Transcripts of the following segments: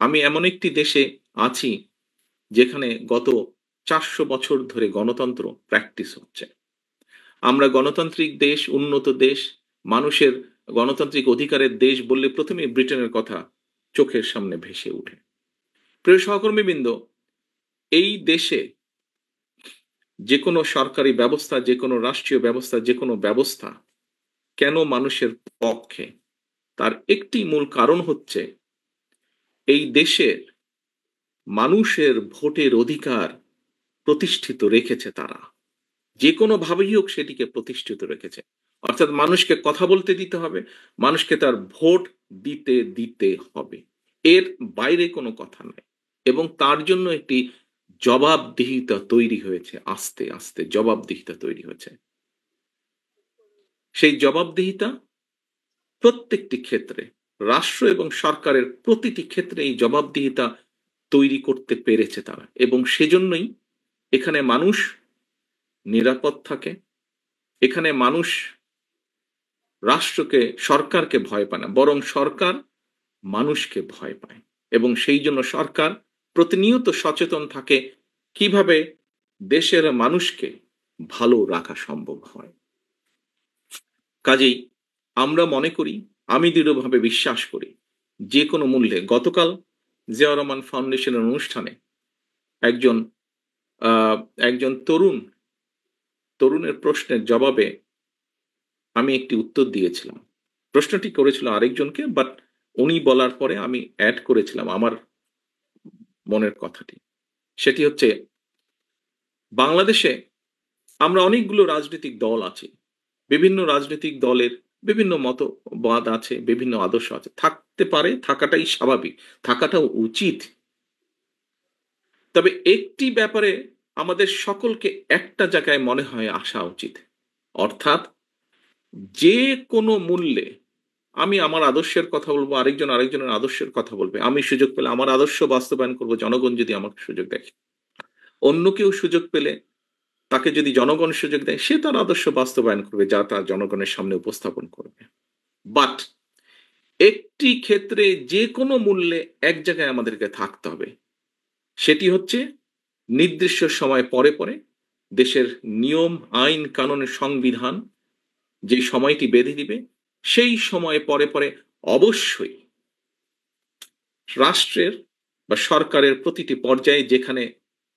আমি এমন একটি দেশে আছি যেখানে গত ৪০০ বছর ধরে গণতন্ত্র প্র্যাকটিস হচ্ছে। আমরা গণতান্ত্রিক দেশ, উন্নত দেশ, মানুষের গণতান্ত্রিক অধিকারের দেশ বললে ১ম এই ব্রিটেনের কথা চোখের সামনে ভেসে ওঠে। প্রিয় সহকর্মীবৃন্দ, এই দেশে যেকোনো সরকারি ব্যবস্থা, যেকোনো রাষ্ট্রীয় ব্যবস্থা, যেকোনো ব্যবস্থা কেন মানুষের পক্ষে? তার একটি মূল কারণ হচ্ছে এই দেশের মানুষের ভোটের অধিকার প্রতিষ্ঠিত রেখেছে তারা। যেকোনোভাবেই হোক সেটিকে প্রতিষ্ঠিত রেখেছে। অর্থাৎ মানুষকে কথা বলতে দিতে হবে, মানুষকে তার ভোট দিতে হবে। এর বাইরে কোনো কথা নাই। এবং তার জন্য একটি জবাবদিহিতা তৈরি হয়েছে, আস্তে, আস্তে জবাবদিহিতা তৈরি হয়েছে। সেই জবাবদিহিতা প্রত্যেকটি ক্ষেত্রে, রাষ্ট্র এবং সরকারের প্রতিটি ক্ষেত্রে এই জবাবদিহিতা তৈরি করতে পেরেছে তারা। এবং সেজন্যই এখানে মানুষ নিরাপদ থাকে। এখানে মানুষ রাষ্ট্রকে, সরকারকে ভয় পায় না, বরং সরকার মানুষকে ভয় পায়। এবং সেই জন্য সরকার প্রতিনিয়ত সচেতন থাকে কিভাবে দেশের মানুষকে ভালো রাখা সম্ভব হয়। কাজেই আমরা মনে করি, আমি দৃঢ়ভাবে বিশ্বাস করি, যে কোনো মূল্যে গতকাল জিয়াউর রহমান ফাউন্ডেশনের অনুষ্ঠানে একজন আহ, একজন তরুণের প্রশ্নের জবাবে আমি একটি উত্তর দিয়েছিলাম। প্রশ্নটি করেছিল আরেকজনকে, বাট উনি বলার পরে আমি অ্যাড করেছিলাম আমার মনের কথাটি। সেটি হচ্ছে, বাংলাদেশে আমরা অনেকগুলো রাজনৈতিক দল আছি। বিভিন্ন রাজনৈতিক দলের বিভিন্ন মতবাদ আছে, বিভিন্ন আদর্শ আছে, থাকতে পারে, থাকাটাই স্বাভাবিক, থাকাটাও উচিত। তবে একটি ব্যাপারে আমাদের সকলকে একটা জায়গায় মনে হয় আসা উচিত। অর্থাৎ যে কোনো মূল্যে আমি আমার আদর্শের কথা বলবো, আরেকজন আরেকজনের আদর্শের কথা বলবে। আমি সুযোগ পেলে আমার আদর্শ বাস্তবায়ন করব, জনগণ যদি আমাকে সুযোগ দেয়। অন্য কেউ সুযোগ পেলে, তাকে যদি জনগণ সুযোগ দেয়, সে তার আদর্শ বাস্তবায়ন করবে, যা তার জনগণের সামনে উপস্থাপন করবে। বাট একটি ক্ষেত্রে যে কোনো মূল্যে এক জায়গায় আমাদেরকে থাকতে হবে। সেটি হচ্ছে নির্দিষ্ট সময় পরে পরে দেশের নিয়ম, আইন, কানুনের, সংবিধান যে সময়টি বেঁধে দিবে, সেই সময় পরে পরে অবশ্যই রাষ্ট্রের বা সরকারের প্রতিটি পর্যায়ে যেখানে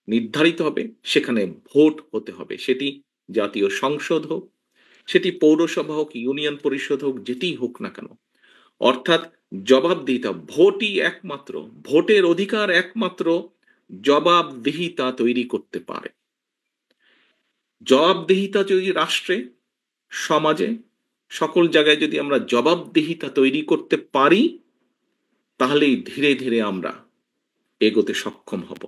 নির্ধারিত হবে সেখানে ভোট হতে হবে। সেটি জাতীয় সংসদ হোক, সেটি পৌরসভা হোক, ইউনিয়ন পরিষদ হোক, যেটিই হোক না কেন। অর্থাৎ জবাবদিহিতা, ভোটই একমাত্র, ভোটের অধিকার একমাত্র জবাবদিহিতা তৈরি করতে পারে। জবাবদিহিতা যদি রাষ্ট্রে, সমাজে, সকল জায়গায় যদি আমরা জবাবদিহিতা তৈরি করতে পারি, তাহলেই ধীরে ধীরে আমরা এগোতে সক্ষম হব।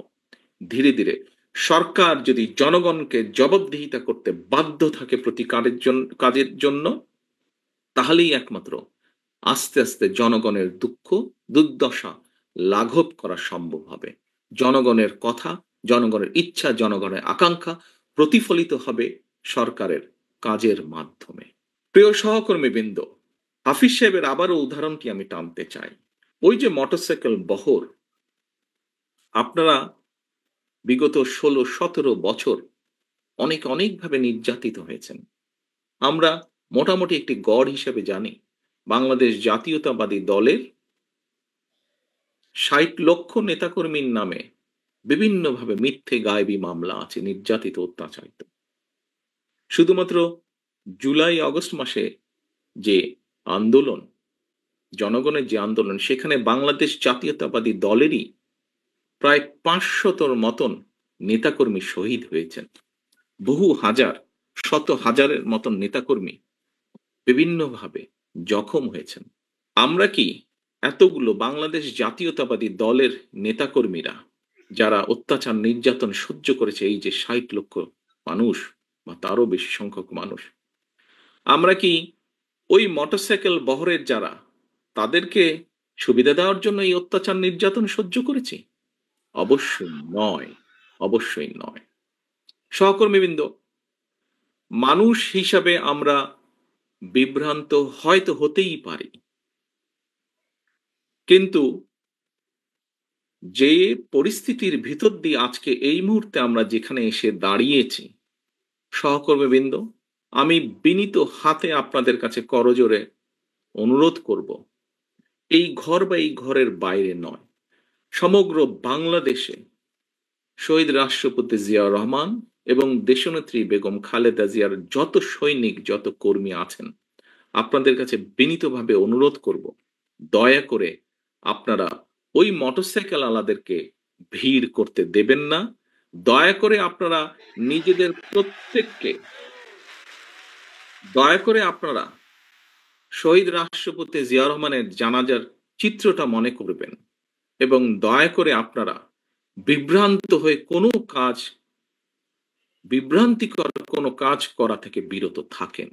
ধীরে ধীরে সরকার যদি জনগণকে জবাবদিহিতা করতে বাধ্য থাকে প্রতি কাজের জন্য, তাহলেই একমাত্র আস্তে আস্তে জনগণের দুঃখ, দুর্দশা লাঘব করা সম্ভব হবে। জনগণের কথা, জনগণের ইচ্ছা, জনগণের আকাঙ্ক্ষা প্রতিফলিত হবে সরকারের কাজের মাধ্যমে। প্রিয় সহকর্মীবৃন্দ, হাফিজ সাহেবের আবারও উদাহরণটি আমি টানতে চাই। ওই যে মোটরসাইকেল বহর, আপনারা বিগত ১৬-১৭ বছর অনেকভাবে নির্যাতিত হয়েছেন। আমরা মোটামুটি একটি গড় হিসেবে জানি, বাংলাদেশ জাতীয়তাবাদী দলের ৬০ লক্ষ নেতাকর্মীর নামে বিভিন্নভাবে মিথ্যে গায়েবী মামলা আছে, নির্যাতিত, অত্যাচারিত। শুধুমাত্র জুলাই আগস্ট মাসে যে আন্দোলন, জনগণের যে আন্দোলন, সেখানে বাংলাদেশ জাতীয়তাবাদী দলেরই প্রায় ৫০০-র মতন নেতাকর্মী শহীদ হয়েছেন। বহু হাজার, শত হাজারের মতন নেতাকর্মী বিভিন্নভাবে জখম হয়েছেন। আমরা কি এতগুলো বাংলাদেশ জাতীয়তাবাদী দলের নেতাকর্মীরা যারা অত্যাচার, নির্যাতন সহ্য করেছে, এই যে ৬০ লক্ষ মানুষ বা তারও বেশি সংখ্যক মানুষ, আমরা কি ওই মোটরসাইকেল বহরের যারা, তাদেরকে সুবিধা দেওয়ার জন্য এই অত্যাচার, নির্যাতন সহ্য করেছি? অবশ্যই নয়, অবশ্যই নয়। সহকর্মীবৃন্দ, মানুষ হিসাবে আমরা বিভ্রান্ত হয়তো হতেই পারি, কিন্তু যে পরিস্থিতির ভিতর দিয়ে আজকে এই মুহূর্তে আমরা যেখানে এসে দাঁড়িয়েছি, সহকর্মীবৃন্দ, আমি বিনীত হাতে আপনাদের কাছে করজোড়ে অনুরোধ করব, এই ঘর বা এই ঘরের বাইরে নয়, সমগ্র বাংলাদেশে শহীদ রাষ্ট্রপতি জিয়াউর রহমান এবং দেশনেত্রী বেগম খালেদা জিয়ার যত সৈনিক, যত কর্মী আছেন, আপনাদের কাছে বিনীতভাবে অনুরোধ করব, দয়া করে আপনারা ওই মোটরসাইকেল আলাদেরকে ভিড় করতে দেবেন না। দয়া করে আপনারা নিজেদের প্রত্যেককে, দয়া করে আপনারা শহীদ রাষ্ট্রপতি জিয়াউর রহমানের জানাজার চিত্রটা মনে করবেন এবং দয়া করে আপনারা বিভ্রান্ত হয়ে কোনো কাজ, বিভ্রান্তিকর কোনো কাজ করা থেকে বিরত থাকেন।